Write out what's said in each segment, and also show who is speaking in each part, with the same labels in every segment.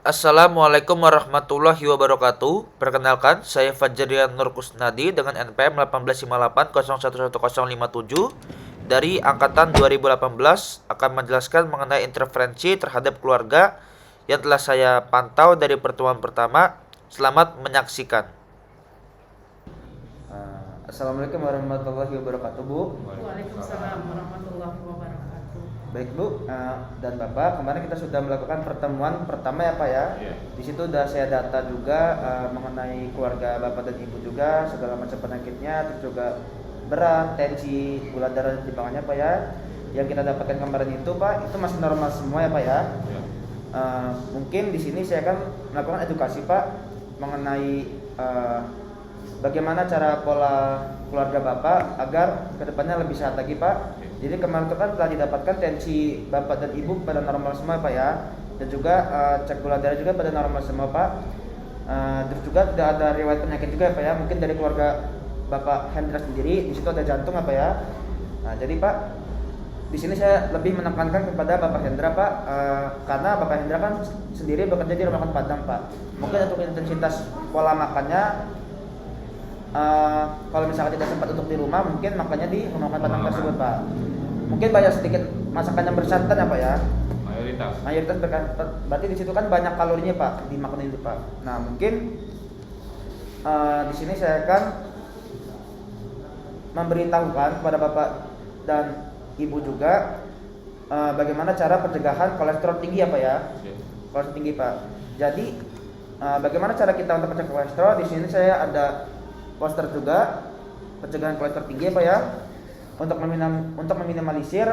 Speaker 1: Assalamualaikum warahmatullahi wabarakatuh. Perkenalkan, saya Fajrian Nur Kusnadi dengan NPM 18580111057 dari angkatan 2018 akan menjelaskan mengenai interferensi terhadap keluarga yang telah saya pantau dari pertemuan pertama. Selamat menyaksikan. Assalamualaikum warahmatullahi wabarakatuh, Bu.
Speaker 2: Waalaikumsalam warahmatullahi wabarakatuh.
Speaker 1: Baik Bu dan Bapak, kemarin kita sudah melakukan pertemuan pertama ya Pak ya. Di situ sudah saya data juga mengenai keluarga Bapak dan Ibu juga, segala macam penyakitnya, terus juga berat, tensi, gula darah dan timbangannya Pak ya. Yang kita dapatkan kemarin itu Pak, itu masih normal semua ya Pak ya. Mungkin di sini saya akan melakukan edukasi Pak mengenai bagaimana cara pola keluarga Bapak agar kedepannya lebih sehat lagi Pak. Jadi kemarin itu kan telah didapatkan tensi Bapak dan Ibu pada normal semua Pak ya. Dan juga cek gula darah juga pada normal semua Pak. Terus juga tidak ada riwayat penyakit juga Pak ya. Mungkin dari keluarga Bapak Hendra sendiri di situ ada jantung apa ya. Nah, jadi Pak, di sini saya lebih menekankan kepada Bapak Hendra Pak, karena Bapak Hendra kan sendiri bekerja di rumah makan Padang Pak. Mungkin untuk intensitas pola makannya, kalau misalkan tidak sempat untuk di rumah, mungkin makannya di rumah makan Padang tersebut Pak. Mungkin banyak sedikit masakan yang bersantan ya Pak ya. Mayoritas berarti di situ kan banyak kalorinya Pak di makanan itu Pak. Nah mungkin di sini saya akan memberitahukan kepada Bapak dan Ibu juga bagaimana cara pencegahan kolesterol tinggi ya Pak ya. Kolesterol tinggi Pak. Jadi bagaimana cara kita untuk mencegah kolesterol? Di sini saya ada poster juga pencegahan kolesterol tinggi ya Pak ya. Untuk meminimalisir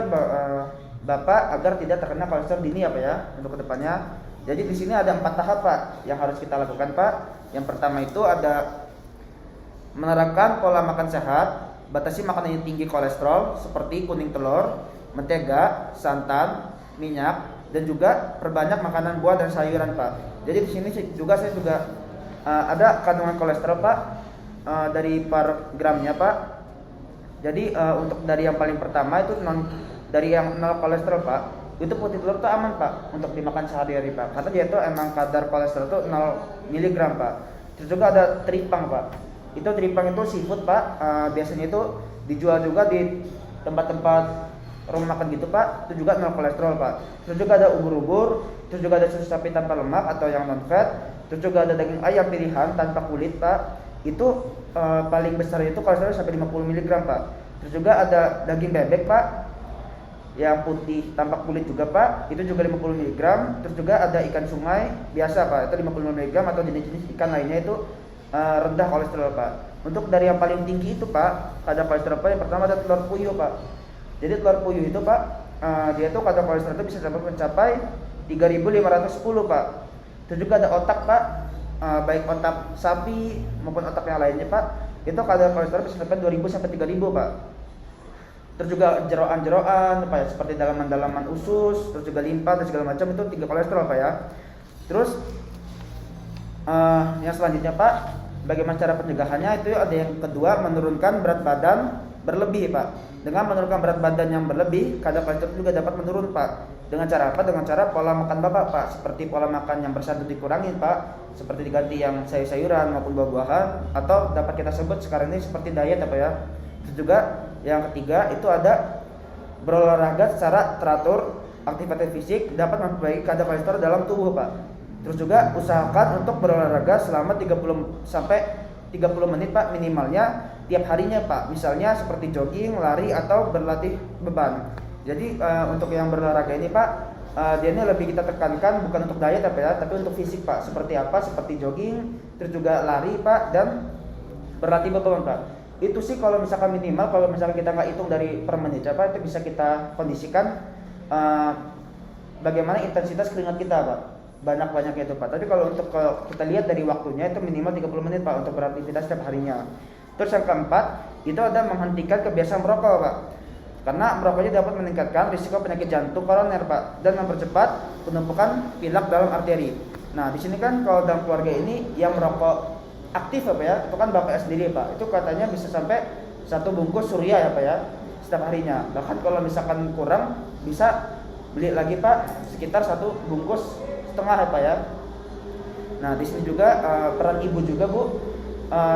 Speaker 1: Bapak agar tidak terkena kolesterol dini ya Pak ya untuk kedepannya. Jadi di sini ada 4 tahap Pak yang harus kita lakukan Pak. Yang pertama itu ada menerapkan pola makan sehat, batasi makanan yang tinggi kolesterol seperti kuning telur, mentega, santan, minyak, dan juga perbanyak makanan buah dan sayuran Pak. Jadi di sini juga saya juga ada kandungan kolesterol Pak dari per gramnya Pak. Jadi untuk dari yang paling pertama itu dari yang 0 kolesterol Pak, itu putih telur itu aman Pak untuk dimakan sehari-hari Pak, karena dia itu emang kadar kolesterol itu 0 mg Pak. Terus juga ada teripang Pak. Itu teripang itu seafood Pak, biasanya itu dijual juga di tempat-tempat rumah makan gitu Pak. Itu juga 0 kolesterol Pak. Terus juga ada ubur-ubur, terus juga ada susu sapi tanpa lemak atau yang non fat. Terus juga ada daging ayam pilihan tanpa kulit Pak. Itu paling besar itu kolesterol sampai 50 mg Pak. Terus juga ada daging bebek Pak yang putih tanpa kulit juga Pak, itu juga 50 mg. Terus juga ada ikan sungai biasa Pak, itu 50 mg, atau jenis-jenis ikan lainnya itu rendah kolesterol Pak. Untuk dari yang paling tinggi itu Pak, kadar kolesterol Pak, yang pertama ada telur puyuh Pak. Jadi telur puyuh itu Pak, dia itu kadar kolesterol itu bisa sampai mencapai 3.510 Pak. Terus juga ada otak Pak, baik otak sapi maupun otak yang lainnya Pak, itu kadar kolesterol bisa sampai 2.000 sampai 3.000 Pak. Terus juga jeroan-jeroan Pak ya, seperti dalaman-dalaman usus, terus juga limpa dan segala macam, itu 3 kolesterol Pak ya. Terus yang selanjutnya Pak, bagaimana cara pencegahannya? Itu ada yang kedua, menurunkan berat badan berlebih Pak. Dengan menurunkan berat badan yang berlebih, kadar kolesterol juga dapat menurun Pak. Dengan cara apa? Dengan cara pola makan Bapak Pak. Seperti pola makan yang bersantan dikurangin Pak, seperti diganti yang sayur-sayuran maupun buah-buahan, atau dapat kita sebut sekarang ini seperti diet apa ya. Terus juga yang ketiga itu ada berolahraga secara teratur. Aktivitas fisik dapat memperbaiki kadar kolesterol dalam tubuh Pak. Terus juga usahakan untuk berolahraga selama 30 sampai 30 menit Pak minimalnya tiap harinya Pak. Misalnya seperti jogging, lari, atau berlatih beban. Jadi untuk yang berolahraga ini Pak, dia ini lebih kita tekankan bukan untuk diet apa ya, tapi untuk fisik Pak. Seperti apa? Seperti jogging, terus juga lari Pak, dan berlatih beban Pak. Itu sih kalau misalkan minimal. Kalau misalkan kita nggak hitung dari per menit apa, itu bisa kita kondisikan bagaimana intensitas keringat kita Pak, banyak-banyaknya itu Pak. Tapi kalau untuk kita lihat dari waktunya, itu minimal 30 menit Pak untuk beraktivitas setiap harinya. Terus yang keempat, itu ada menghentikan kebiasaan merokok Pak, karena merokoknya dapat meningkatkan risiko penyakit jantung koroner Pak, dan mempercepat penumpukan pilak dalam arteri. Nah di sini kan kalau dalam keluarga ini yang merokok aktif apa ya, itu kan Bapak sendiri Pak, itu katanya bisa sampai 1 bungkus surya ya Pak ya setiap harinya. Bahkan kalau misalkan kurang, bisa beli lagi Pak sekitar 1,5 bungkus ya Pak ya. Nah, di sini juga peran ibu juga Bu.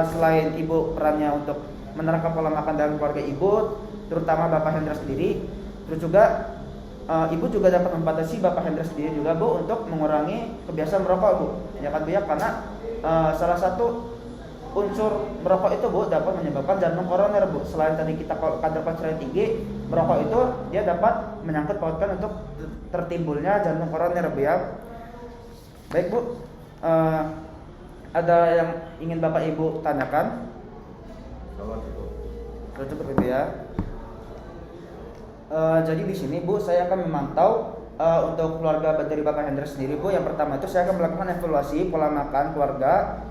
Speaker 1: Selain ibu perannya untuk menerapkan pola makan dalam keluarga ibu, terutama Bapak Hendra sendiri, terus juga ibu juga dapat membatasi Bapak Hendra sendiri juga Bu untuk mengurangi kebiasaan merokok Bu. Ya kan Bu ya, karena salah satu unsur merokok itu Bu dapat menyebabkan jantung koroner Bu. Selain tadi kita kadar kolesterol tinggi, merokok itu dia dapat menyangkut pautkan untuk tertimbulnya jantung koroner Bu ya. Baik Bu, ada yang ingin Bapak Ibu tanyakan? Sudah cukup Ibu ya. Jadi di sini Bu, saya akan memantau untuk keluarga dari Bapak Hendra sendiri Bu. Yang pertama itu saya akan melakukan evaluasi pola makan keluarga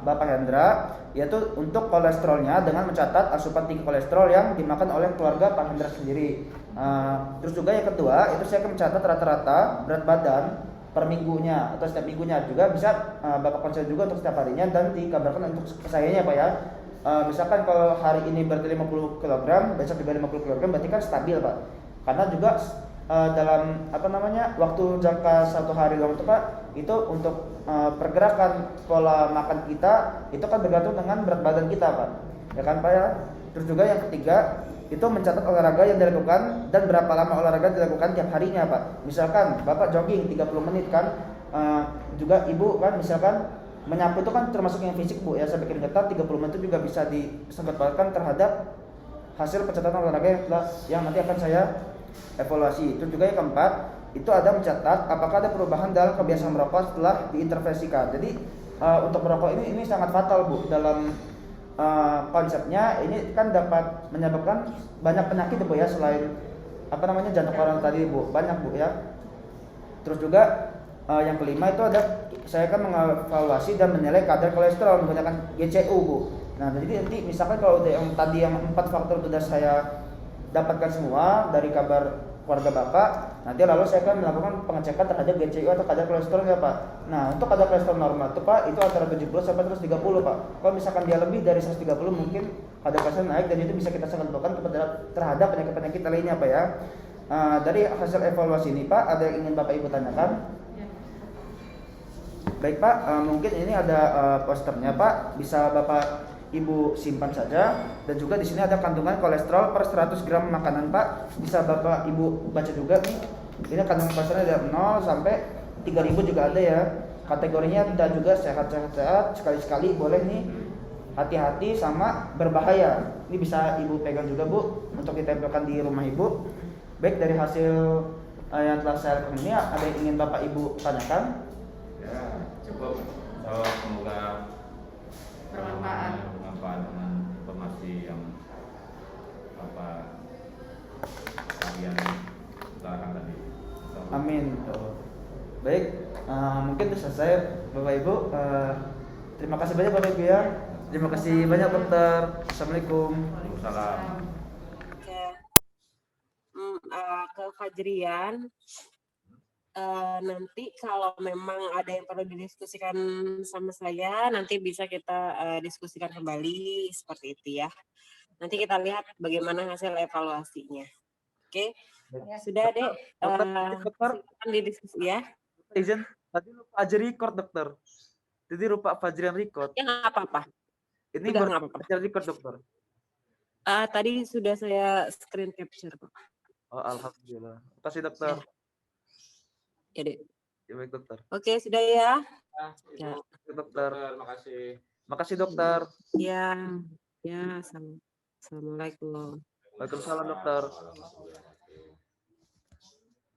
Speaker 1: Bapak Hendra, yaitu untuk kolesterolnya dengan mencatat asupan tinggi kolesterol yang dimakan oleh keluarga Pak Hendra sendiri. Terus juga yang kedua itu saya akan mencatat rata-rata berat badan per minggunya atau setiap minggunya, juga bisa Bapak konsul juga untuk setiap harinya dan dikabarkan untuk ke sayanya Pak ya. Misalkan kalau hari ini berarti 50 kg, besok juga 50 kg, berarti kan stabil Pak. Karena juga dalam waktu jangka 1 hari doang itu Pak, itu untuk pergerakan pola makan kita itu kan bergantung dengan berat badan kita Pak. Ya kan Pak ya. Terus juga yang ketiga itu mencatat olahraga yang dilakukan dan berapa lama olahraga dilakukan tiap harinya Pak. Misalkan Bapak jogging 30 menit kan, juga Ibu kan misalkan menyapu itu kan termasuk yang fisik Bu ya, saya bikin ketat 30 menit itu juga bisa disempatkan terhadap hasil pencatatan olahraga yang nanti akan saya evaluasi. Itu juga yang keempat, itu ada mencatat apakah ada perubahan dalam kebiasaan merokok setelah diintervensikan. Jadi untuk merokok ini sangat fatal Bu dalam konsepnya. Ini kan dapat menyebabkan banyak penyakit Bu ya, selain jantung koroner tadi Bu, banyak Bu ya. Terus juga yang kelima itu ada saya akan mengevaluasi dan menilai kadar kolesterol menggunakan GCU Bu. Nah, jadi nanti misalkan kalau yang tadi yang 4 faktor sudah saya dapatkan semua dari kabar keluarga Bapak, nanti lalu saya akan melakukan pengecekan terhadap GCU atau kadar kolesterol ya Pak. Nah, untuk kadar kolesterol normal itu Pak, itu antara 70 sampai 130 Pak. Kalau misalkan dia lebih dari 130 mungkin kadar kolesterol naik, dan itu bisa kita sebutkan terhadap penyakit-penyakit lainnya Pak ya. Dari hasil evaluasi ini Pak, ada yang ingin Bapak Ibu tanyakan? Baik Pak, mungkin ini ada posternya Pak, bisa Bapak Ibu simpan saja, dan juga di sini ada kandungan kolesterol per 100 gram makanan Pak, bisa Bapak Ibu baca juga nih. Ini kandungan kolesterolnya dari 0 sampai 3000 juga ada ya. Kategorinya tidak juga sehat-sehat, sekali-sekali boleh nih, hati-hati sama berbahaya. Ini bisa Ibu pegang juga Bu untuk ditempelkan di rumah Ibu. Baik, dari hasil yang telah saya lakukan ini, ada yang ingin Bapak Ibu tanyakan?
Speaker 3: Ya, cukup. Semoga bermanfaat dengan informasi yang Bapak kalian utarakan tadi.
Speaker 1: Amin. Baik, mungkin sudah selesai Bapak Ibu. Terima kasih banyak Bapak Ibu ya. Terima kasih banyak dokter. Assalamualaikum.
Speaker 3: Waalaikumsalam.
Speaker 4: Ke Fajrian, nanti kalau memang ada yang perlu didiskusikan sama saya, nanti bisa kita diskusikan kembali seperti itu ya. Nanti kita lihat bagaimana hasil evaluasinya. Oke, sudah Dek.
Speaker 1: Dokter,
Speaker 4: Silakan didiskusi ya.
Speaker 1: izin, tadi lupa aja record dokter. Jadi lupa Fajrian record.
Speaker 4: Ya nggak apa-apa.
Speaker 1: Ini
Speaker 4: Udah,
Speaker 1: baru
Speaker 4: nggak apa-apa.
Speaker 1: Fajrian record dokter.
Speaker 4: Tadi sudah saya screen capture kok.
Speaker 1: Oh, alhamdulillah. Terima kasih dokter.
Speaker 4: Ya Dek.
Speaker 1: Ya, baik dokter.
Speaker 4: Oke, sudah ya.
Speaker 3: Ya.
Speaker 1: Dokter.
Speaker 3: Makasih.
Speaker 1: Makasih dokter.
Speaker 4: Ya, assalamualaikum.
Speaker 1: Waalaikumsalam dokter.